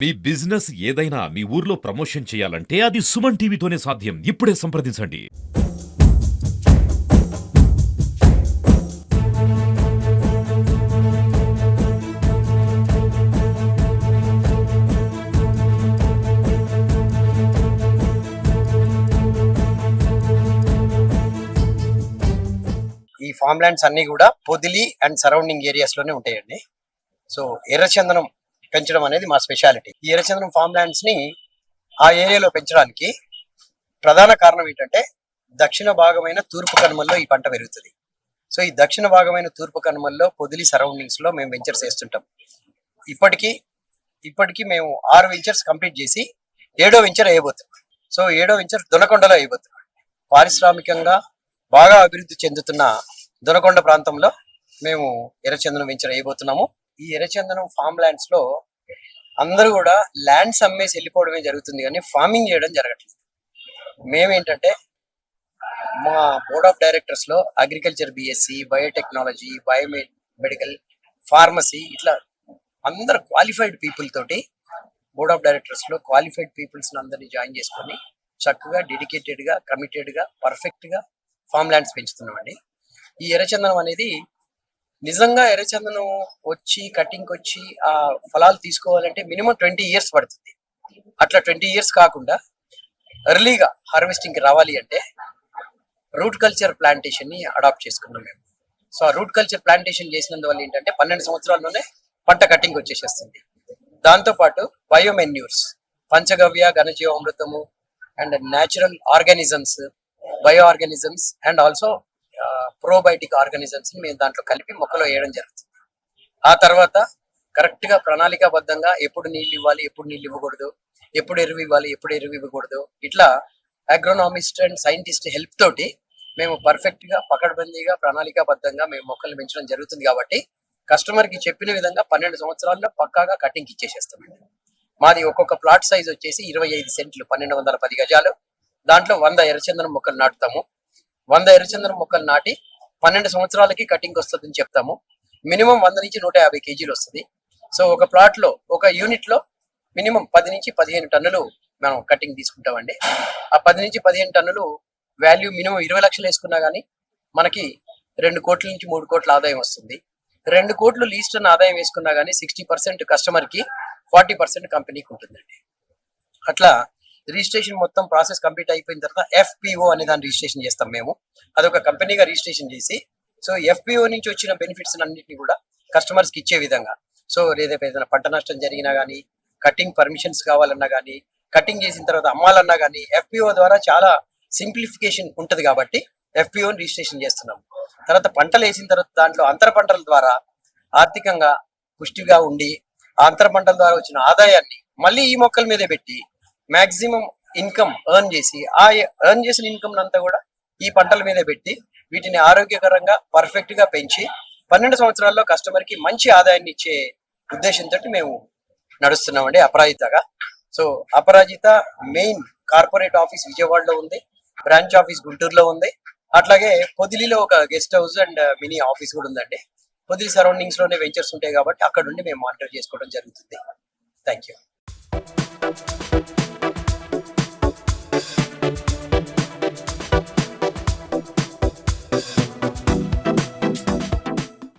మీ business ఏదైనా మీ ఊర్లో promotion చేయాలంటే అది సుమన్ టీవీతోనే సాధ్యం. ఇప్పుడే సంప్రదించండి. ఈ ఫామ్ ల్యాండ్స్ అన్ని కూడా పొదిలి అండ్ సరౌండింగ్ ఏరియాస్ లోనే ఉంటాయండి. సో ఎర్రచందనం పెంచడం అనేది మా స్పెషాలిటీ. ఈ ఎర్రచందనం ఫామ్ ల్యాండ్స్ ని ఆ ఏరియాలో పెంచడానికి ప్రధాన కారణం ఏంటంటే దక్షిణ భాగమైన తూర్పు కనుమల్లో ఈ పంట పెరుగుతుంది. సో ఈ దక్షిణ భాగమైన తూర్పు కనుమల్లో పొదిలి సరౌండింగ్స్ లో మేము వెంచర్స్ వేస్తుంటాం. ఇప్పటికీ మేము 6 వెంచర్స్ కంప్లీట్ చేసి 7వ వెంచర్ వేయబోతున్నాం. సో 7వ వెంచర్ దొనకొండలో వేయబోతున్నాం. పారిశ్రామికంగా బాగా అభివృద్ధి చెందుతున్న దొనకొండ ప్రాంతంలో మేము ఎర్రచందనం వెంచర్ వేయబోతున్నాము. ఈ ఎర్రచందనం ఫామ్ ల్యాండ్స్ లో అందరూ కూడా ల్యాండ్స్ అమ్మేసి వెళ్ళిపోవడమే జరుగుతుంది, కానీ ఫార్మింగ్ చేయడం జరగట్లేదు. మేమేంటంటే మా బోర్డ్ ఆఫ్ డైరెక్టర్స్ లో agriculture BSc, biotechnology, biomedical, pharmacy ఇట్లా అందరు క్వాలిఫైడ్ పీపుల్ తోటి బోర్డ్ ఆఫ్ డైరెక్టర్స్ లో క్వాలిఫైడ్ పీపుల్స్ అందరినీ జాయిన్ చేసుకొని చక్కగా డెడికేటెడ్ గా, కమిటెడ్ గా, పర్ఫెక్ట్ గా ఫామ్ ల్యాండ్స్ పెంచుతున్నామండి. ఈ ఎర్రచందనం అనేది నిజంగా ఎర్రచందనం వచ్చి కటింగ్ వచ్చి ఆ ఫలాలు తీసుకోవాలంటే మినిమం 20 ఇయర్స్ పడుతుంది. అట్లా 20 ఇయర్స్ కాకుండా ఎర్లీగా హార్వెస్టింగ్ కి రావాలి అంటే రూట్ కల్చర్ ప్లాంటేషన్ ని అడాప్ట్ చేసుకున్నాం మేము. సో ఆ రూట్ కల్చర్ ప్లాంటేషన్ చేసినందువల్ల ఏంటంటే 12 సంవత్సరాల్లోనే పంట కటింగ్ వచ్చేసేస్తుంది. దాంతోపాటు బయోమెన్యూర్స్, పంచగవ్య, ఘనజీవామృతము and natural organisms, bio organisms and also probiotic organisms ని మేము దాంట్లో కలిపి మొక్కలో వేయడం జరుగుతుంది. ఆ తర్వాత కరెక్ట్ గా ప్రణాళికాబద్ధంగా ఎప్పుడు నీళ్ళు ఇవ్వాలి, ఎప్పుడు నీళ్ళు ఇవ్వకూడదు, ఎప్పుడు ఎరువు ఇవ్వాలి, ఎప్పుడు ఎరువు ఇవ్వకూడదు, ఇట్లా అగ్రోనామిస్ట్ అండ్ సైంటిస్ట్ హెల్ప్ తోటి మేము పర్ఫెక్ట్ గా పకడ్బందీగా ప్రణాళికాబద్ధంగా మేము మొక్కలు పెంచడం జరుగుతుంది. కాబట్టి కస్టమర్ కి చెప్పిన విధంగా 12 సంవత్సరాల్లో పక్కాగా కటింగ్ ఇచ్చేసేస్తామండి. మాది ఒక్కొక్క ప్లాట్ సైజ్ వచ్చేసి 25 సెంట్లు, 1210 గజాలు. దాంట్లో 100 ఎర్రచందనం మొక్కలు నాటుతాము. 100 ఎర్రచందనం మొక్కలు నాటి 12 సంవత్సరాలకి కటింగ్ వస్తుందని చెప్తాము. మినిమం 100 నుంచి 150 కేజీలు వస్తుంది. సో ఒక ప్లాట్ లో, ఒక యూనిట్ లో మినిమం 10 నుంచి 15 టన్నులు మనం కటింగ్ తీసుకుంటామండి. ఆ 10 నుంచి 15 టన్నులు వాల్యూ మినిమం 20 లక్షలు వేసుకున్నా కానీ మనకి 2 కోట్ల నుంచి 3 కోట్ల ఆదాయం వస్తుంది. 2 కోట్లు లీస్ట్ టన్ ఆదాయం వేసుకున్నా కానీ 60% కస్టమర్ కి, 40% కంపెనీకి ఉంటుందండి. అట్లా రిజిస్ట్రేషన్ మొత్తం ప్రాసెస్ కంప్లీట్ అయిపోయిన తర్వాత FPO అనే దాన్ని రిజిస్ట్రేషన్ చేస్తాం మేము. అదొక కంపెనీగా రిజిస్ట్రేషన్ చేసి, సో FPO నుంచి వచ్చిన బెనిఫిట్స్ అన్నింటినీ కూడా కస్టమర్స్ కి ఇచ్చే విధంగా, సో ఏదైనా పంట నష్టం జరిగినా కానీ, కటింగ్ పర్మిషన్స్ కావాలన్నా కానీ, కటింగ్ చేసిన తర్వాత అమ్మాలన్నా కానీ FPO ద్వారా చాలా సింప్లిఫికేషన్ ఉంటుంది. కాబట్టి FPOని రిజిస్ట్రేషన్ చేస్తున్నాం. తర్వాత పంటలు వేసిన తర్వాత దాంట్లో అంతర పంటల ద్వారా ఆర్థికంగా పుష్టిగా ఉండి, ఆ అంతర పంటల ద్వారా వచ్చిన ఆదాయాన్ని మళ్ళీ ఈ మొక్కల మీదే పెట్టి మాక్సిమం ఇన్కమ్ ఎర్న్ చేసి, ఆ ఎర్న్ చేసిన ఇన్కమ్ అంతా కూడా ఈ పంటల మీదే పెట్టి వీటిని ఆరోగ్యకరంగా పర్ఫెక్ట్ గా పెంచి 12 సంవత్సరాల్లో కస్టమర్ కి మంచి ఆదాయాన్ని ఇచ్చే ఉద్దేశంతో మేము నడుస్తున్నామండి అపరాజితగా. సో అపరాజిత మెయిన్ కార్పొరేట్ ఆఫీస్ విజయవాడలో ఉంది, బ్రాంచ్ ఆఫీస్ గుంటూరులో ఉంది. అట్లాగే పొదిలిలో ఒక guest house and mini office కూడా ఉందండి. పొదిలి సరౌండింగ్స్ లోనే వెంచర్స్ ఉంటాయి కాబట్టి అక్కడ నుండి మేము మానిటర్ చేసుకోవడం జరుగుతుంది. Thank you.